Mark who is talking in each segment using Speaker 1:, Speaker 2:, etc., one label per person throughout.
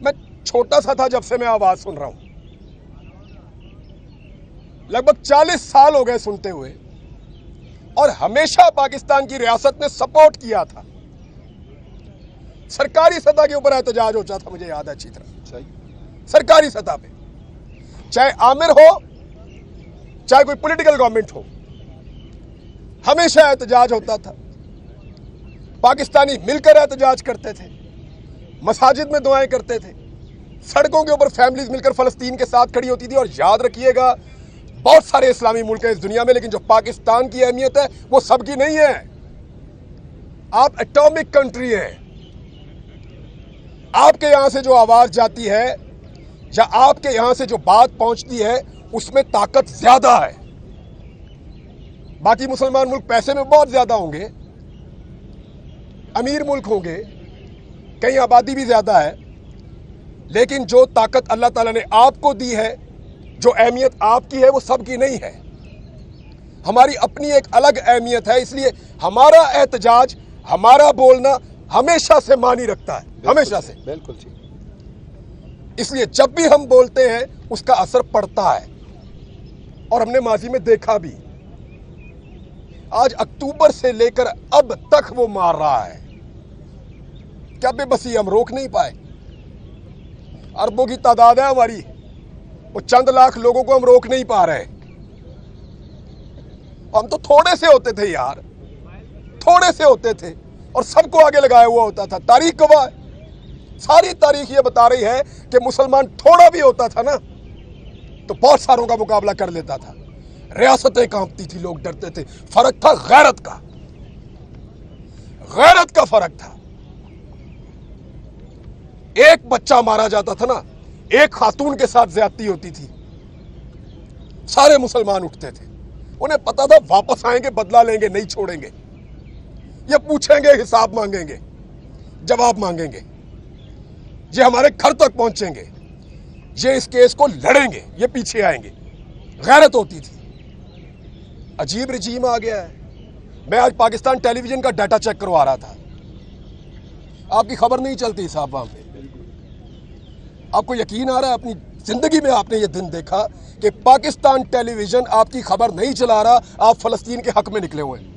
Speaker 1: मैं छोटा सा था जब से मैं आवाज सुन रहा हूं, लगभग 40 साल हो गए सुनते हुए, और हमेशा पाकिस्तान की रियासत ने सपोर्ट किया था। सरकारी सतह के ऊपर एहतजाज होता था, मुझे याद है अच्छी तरह, सरकारी सतह पे, चाहे आमिर हो चाहे कोई पॉलिटिकल गवर्नमेंट हो, हमेशा एहतजाज होता था। पाकिस्तानी मिलकर एहतजाज करते थे, मसाजिद में दुआएं करते थे, सड़कों के ऊपर फैमिलीज मिलकर फलस्तीन के साथ खड़ी होती थी। और याद रखिएगा, बहुत सारे इस्लामी मुल्क हैं इस दुनिया में, लेकिन जो पाकिस्तान की अहमियत है वो सबकी नहीं है। आप एटॉमिक कंट्री हैं, आपके यहां से जो आवाज जाती है या आपके यहां से जो बात पहुंचती है उसमें ताकत ज्यादा है। बाकी मुसलमान मुल्क पैसे में बहुत ज्यादा होंगे, अमीर मुल्क होंगे, कहीं आबादी भी ज्यादा है, लेकिन जो ताकत अल्लाह ताला ने आपको दी है, जो अहमियत आपकी है, वो सबकी नहीं है। हमारी अपनी एक अलग अहमियत है, इसलिए हमारा एहतजाज, हमारा बोलना हमेशा से मानी रखता है, हमेशा से।
Speaker 2: बिल्कुल ठीक।
Speaker 1: इसलिए जब भी हम बोलते हैं उसका असर पड़ता है, और हमने माजी में देखा भी। आज अक्टूबर से लेकर अब तक वो मार रहा है, क्या बेबसी हम रोक नहीं पाए? अरबों की तादाद है हमारी, वो चंद लाख लोगों को हम रोक नहीं पा रहे। हम तो थोड़े से होते थे यार, थोड़े से होते थे और सबको आगे लगाया हुआ होता था। तारीख गवाह है, सारी तारीख ये बता रही है कि मुसलमान थोड़ा भी होता था ना तो बहुत सारों का मुकाबला कर लेता था, रियासतें कांपती थी, लोग डरते थे। फर्क था गैरत का, गैरत का फर्क था। एक बच्चा मारा जाता था ना, एक खातून के साथ ज्यादती होती थी, सारे मुसलमान उठते थे। उन्हें पता था वापस आएंगे, बदला लेंगे, नहीं छोड़ेंगे। ये पूछेंगे, हिसाब मांगेंगे, जवाब मांगेंगे, ये हमारे घर तक पहुंचेंगे, ये इस केस को लड़ेंगे, ये पीछे आएंगे। गैरत होती थी। अजीब रजीम आ गया है। मैं आज पाकिस्तान टेलीविजन का डाटा चेक करवा रहा था, आपकी खबर नहीं चलती साहब वहां पे। आपको यकीन आ रहा है, अपनी जिंदगी में आपने ये दिन देखा कि पाकिस्तान टेलीविजन आपकी खबर नहीं चला रहा, आप फलस्तीन के हक में निकले हुए हैं?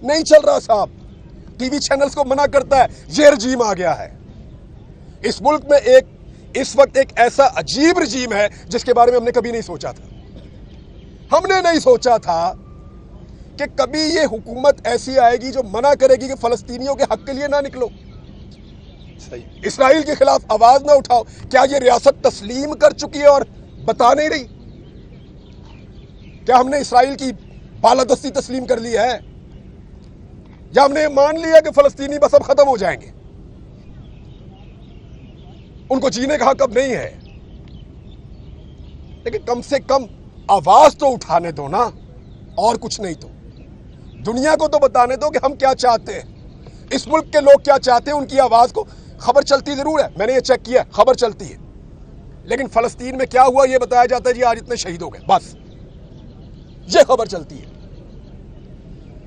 Speaker 1: नहीं चल रहा साहब। टीवी चैनल्स को मना करता है। ये रजीम आ गया है इस मुल्क में। इस वक्त एक ऐसा अजीब रजीम है जिसके बारे में हमने कभी नहीं सोचा था। हमने नहीं सोचा था कि कभी ये हुकूमत ऐसी आएगी जो मना करेगी कि फलस्तीनियों के हक के लिए ना निकलो, इस्राइल के खिलाफ आवाज ना उठाओ। क्या ये रियासत तस्लीम कर चुकी है और बता नहीं रही? क्या हमने इस्राइल की बालादस्ती तस्लीम कर ली है, या हमने मान लिया कि फलस्तीनी बस अब खत्म हो जाएंगे, उनको जीने का हक अब नहीं है? लेकिन कम से कम आवाज तो उठाने दो ना, और कुछ नहीं तो दुनिया को तो बताने दो कि हम क्या चाहते हैं, इस मुल्क के लोग क्या चाहते हैं। उनकी आवाज को खबर चलती जरूर है, मैंने ये चेक किया, खबर चलती है, लेकिन फलस्तीन में क्या हुआ ये बताया जाता है, जी आज इतने शहीद हो गए, बस ये खबर चलती है।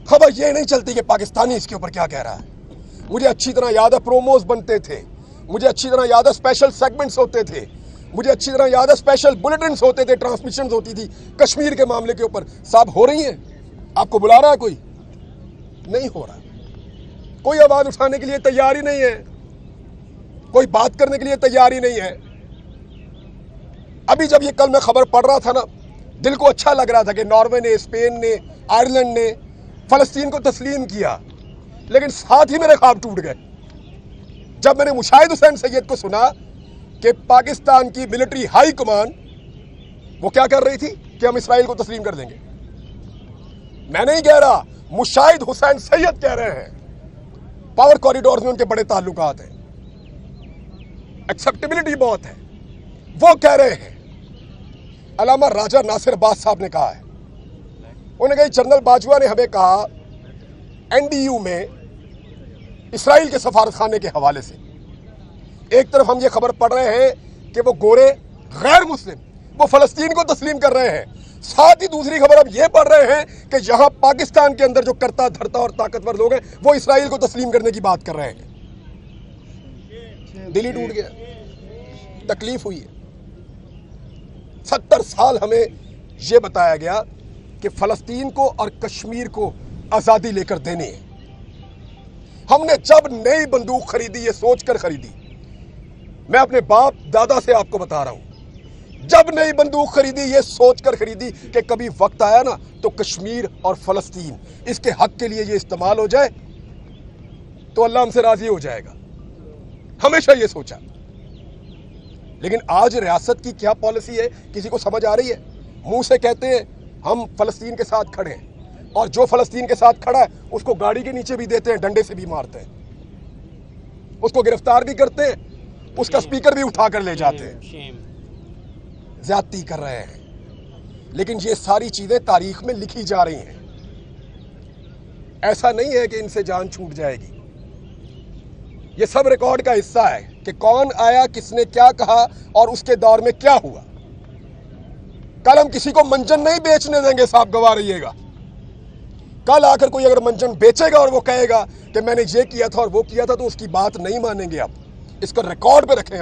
Speaker 1: खबर ये नहीं चलती कि पाकिस्तानी इसके ऊपर क्या कह रहा है। मुझे अच्छी तरह याद है प्रोमोज बनते थे, मुझे अच्छी तरह याद है स्पेशल सेगमेंट्स होते थे, मुझे अच्छी तरह याद है स्पेशल बुलेटिन्स होते थे, ट्रांसमिशंस होती थी कश्मीर के मामले के ऊपर। साहब हो रही हैं? आपको बुला रहा है कोई? नहीं हो रहा। कोई आवाज उठाने के लिए तैयार ही नहीं है, कोई बात करने के लिए तैयार ही नहीं है। अभी जब ये कल मैं खबर पढ़ रहा था ना, दिल को अच्छा लग रहा था कि नॉर्वे ने, स्पेन ने, आयरलैंड ने फलस्तीन को तस्लीम किया, लेकिन साथ ही मेरे ख्वाब टूट गए जब मैंने मुशाहिद हुसैन सैयद को सुना कि पाकिस्तान की मिलिट्री हाई कमान वो क्या कर रही थी कि हम इसराइल को तस्लीम कर देंगे। मैं नहीं कह रहा, मुशाहिद हुसैन सैयद कह रहे हैं। पावर कॉरिडोर में उनके बड़े ताल्लुकात हैं, एक्सेप्टेबिलिटी बहुत है, वो कह रहे हैं। अलामा राजा नासिर अब्बास साहब ने कहा है, उन्होंने कहा जनरल बाजवा ने हमें कहा एनडीयू में इसराइल के सफारत खाने के हवाले से, एक तरफ हम ये खबर पढ़ रहे हैं कि वो गोरे गैर मुस्लिम वो फलस्तीन को तस्लीम कर रहे हैं, साथ ही दूसरी खबर अब ये पढ़ रहे हैं कि यहां पाकिस्तान के अंदर जो करता धरता और ताकतवर लोग हैं वो इसराइल को तस्लीम करने की बात कर रहे हैं। दिल ही टूट गया। तकलीफ हुई है। 70 साल हमें यह बताया गया कि फलस्तीन को और कश्मीर को आजादी लेकर देनी है। हमने जब नई बंदूक खरीदी, ये सोचकर खरीदी, मैं अपने बाप दादा से आपको बता रहा हूं, जब नई बंदूक खरीदी ये सोचकर खरीदी कि कभी वक्त आया ना तो कश्मीर और फलस्तीन इसके हक के लिए ये इस्तेमाल हो जाए तो अल्लाह हमसे राजी हो जाएगा। हमेशा ये सोचा। लेकिन आज रियासत की क्या पॉलिसी है किसी को समझ आ रही है? मुंह से कहते हैं हम फलस्तीन के साथ खड़े हैं, और जो फलस्तीन के साथ खड़ा है उसको गाड़ी के नीचे भी देते हैं, डंडे से भी मारते हैं, उसको गिरफ्तार भी करते हैं, उसका स्पीकर भी उठाकर ले जाते हैं। ज्यादती कर रहे हैं। लेकिन ये सारी चीजें तारीख में लिखी जा रही हैं। ऐसा नहीं है कि इनसे जान छूट जाएगी। ये सब रिकॉर्ड का हिस्सा है कि कौन आया, किसने क्या कहा और उसके दौर में क्या हुआ। कल हम किसी को मंजन नहीं बेचने देंगे, साहब गवाह रहिएगा। कल आकर कोई अगर मंजन बेचेगा और वो कहेगा कि मैंने ये किया था और वो किया था, तो उसकी बात नहीं मानेंगे आप। इसको रिकॉर्ड पे रखें।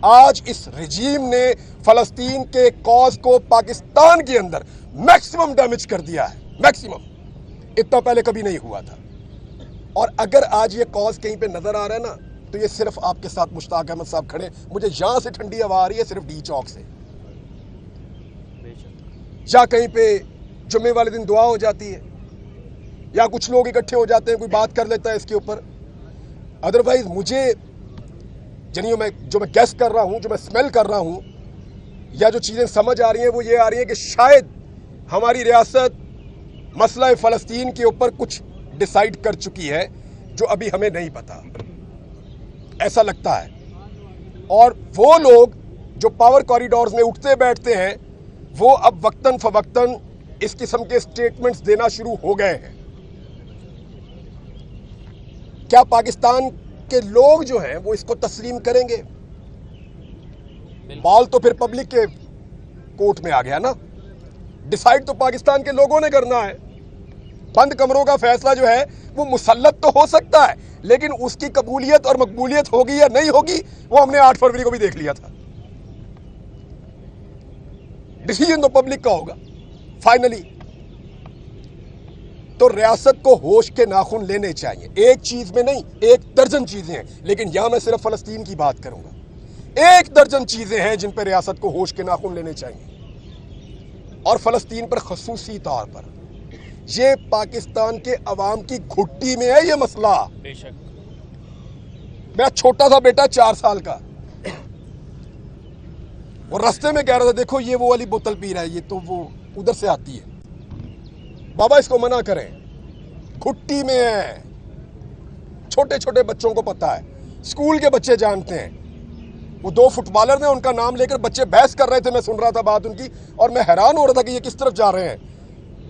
Speaker 1: आज इस रिजीम ने फलस्तीन के कॉज को पाकिस्तान के अंदर मैक्सिमम डैमेज कर दिया है, मैक्सिमम। इतना पहले कभी नहीं हुआ था। और अगर आज ये कॉज कहीं पे नजर आ रहा है ना, तो ये सिर्फ आपके साथ मुश्ताक अहमद साहब खड़े। मुझे यहां से ठंडी हवा आ रही है सिर्फ डी चौक से, या कहीं पे जुम्मे वाले दिन दुआ हो जाती है, या कुछ लोग इकट्ठे हो जाते हैं, कोई बात कर लेता है इसके ऊपर। अदरवाइज मुझे जो मैं गैस कर रहा हूं, जो मैं स्मेल कर रहा हूं, या जो चीजें समझ आ रही हैं वो ये आ रही है कि शायद हमारी रियासत मसला फलस्तीन के ऊपर कुछ डिसाइड कर चुकी है जो अभी हमें नहीं पता, ऐसा लगता है। और वो लोग जो पावर कॉरिडोर्स में उठते बैठते हैं, वो अब वक्तन फवक्तन इस किस्म के स्टेटमेंट्स देना शुरू हो गए हैं। क्या पाकिस्तान के लोग जो हैं वो इसको तस्लीम करेंगे? बॉल तो फिर पब्लिक के कोर्ट में आ गया ना। डिसाइड तो पाकिस्तान के लोगों ने करना है। बंद कमरों का फैसला जो है वो मुसल्लत तो हो सकता है, लेकिन उसकी कबूलियत और मकबूलियत होगी या नहीं होगी वो हमने 8 फरवरी को भी देख लिया था। डिसीजन तो पब्लिक का होगा फाइनली। तो रियासत को होश के नाखून लेने चाहिए। एक चीज में नहीं, 1 दर्जन चीजें हैं, लेकिन यहां मैं सिर्फ फलस्तीन की बात करूंगा। 1 दर्जन चीजें हैं जिन पर रियासत को होश के नाखून लेने चाहिए। और फलस्तीन पर खसूसी तौर पर ये पाकिस्तान के अवाम की घुट्टी में है ये मसला।
Speaker 2: बेशक।
Speaker 1: मेरा छोटा सा बेटा 4 साल का, वो रास्ते में कह रहा था देखो ये वो वाली बोतल पी रहा है, ये तो वो उधर से आती है, बाबा इसको मना करें, घुट्टी में है। छोटे छोटे बच्चों को पता है, स्कूल के बच्चे जानते हैं। वो 2 फुटबॉलर ने उनका नाम लेकर बच्चे बहस कर रहे थे, मैं सुन रहा था बात उनकी, और मैं हैरान हो रहा था कि ये किस तरफ जा रहे हैं,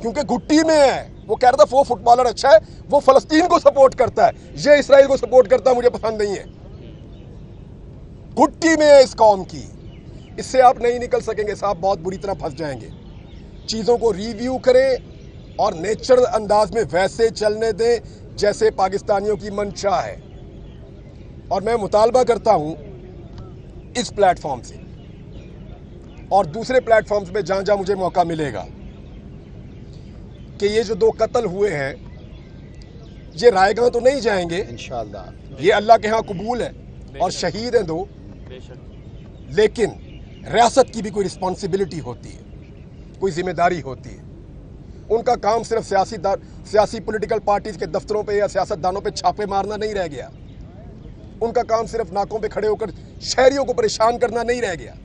Speaker 1: क्योंकि घुट्टी में है। वो कह रहा था वो फुटबॉलर अच्छा है, वो फलस्तीन को सपोर्ट करता है, ये इसराइल को सपोर्ट करता है, मुझे पसंद नहीं है। घुट्टी में है इस कौम की। इससे आप नहीं निकल सकेंगे साहब, बहुत बुरी तरह फंस जाएंगे। चीजों को रिव्यू करें और नेचुरल अंदाज में वैसे चलने दें जैसे पाकिस्तानियों की मंशा है। और मैं मुतालबा करता हूं इस प्लेटफॉर्म से और दूसरे प्लेटफॉर्म्स पे जहां जहां मुझे मौका मिलेगा कि ये जो 2 कत्ल हुए हैं ये रायगां तो नहीं जाएंगे इंशाअल्लाह, ये अल्लाह के यहाँ कबूल है और शहीद हैं 2, लेकिन रियासत की भी कोई रिस्पॉन्सिबिलिटी होती है, कोई जिम्मेदारी होती है। उनका काम सिर्फ सियासी पॉलिटिकल पार्टीज के दफ्तरों पे या सियासतदानों पे छापे मारना नहीं रह गया। उनका काम सिर्फ नाकों पे खड़े होकर शहरियों को परेशान करना नहीं रह गया।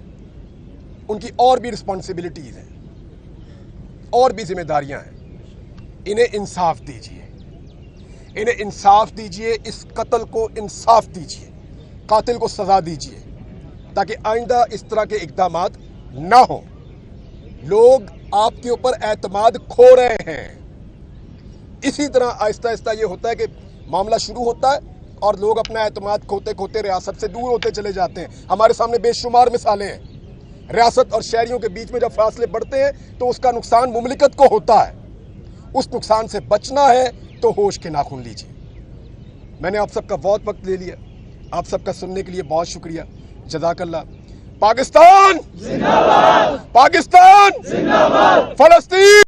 Speaker 1: उनकी और भी रिस्पॉन्सिबिलिटीज हैं, और भी जिम्मेदारियां हैं। इन्हें इंसाफ दीजिए, इन्हें इंसाफ दीजिए, इस कत्ल को इंसाफ दीजिए, कातिल को सजा दीजिए, ताकि आइंदा इस तरह के इक़दामात ना हो। लोग आपके ऊपर एतमाद खो रहे हैं। इसी तरह आहिस्ता आहिस्ता ये होता है कि मामला शुरू होता है और लोग अपना एतमाद खोते खोते रियासत से दूर होते चले जाते हैं। हमारे सामने बेशुमार मिसालें हैं। रियासत और शहरियों के बीच में जब फासले बढ़ते हैं तो उसका नुकसान मुमलिकत को होता है। उस नुकसान से बचना है तो होश के नाखून लीजिए। मैंने आप सबका बहुत वक्त ले लिया। آپ سب کا سننے کے لیے بہت شکریہ. جزاک اللہ. پاکستان زندہ باد. پاکستان زندہ باد. فلسطین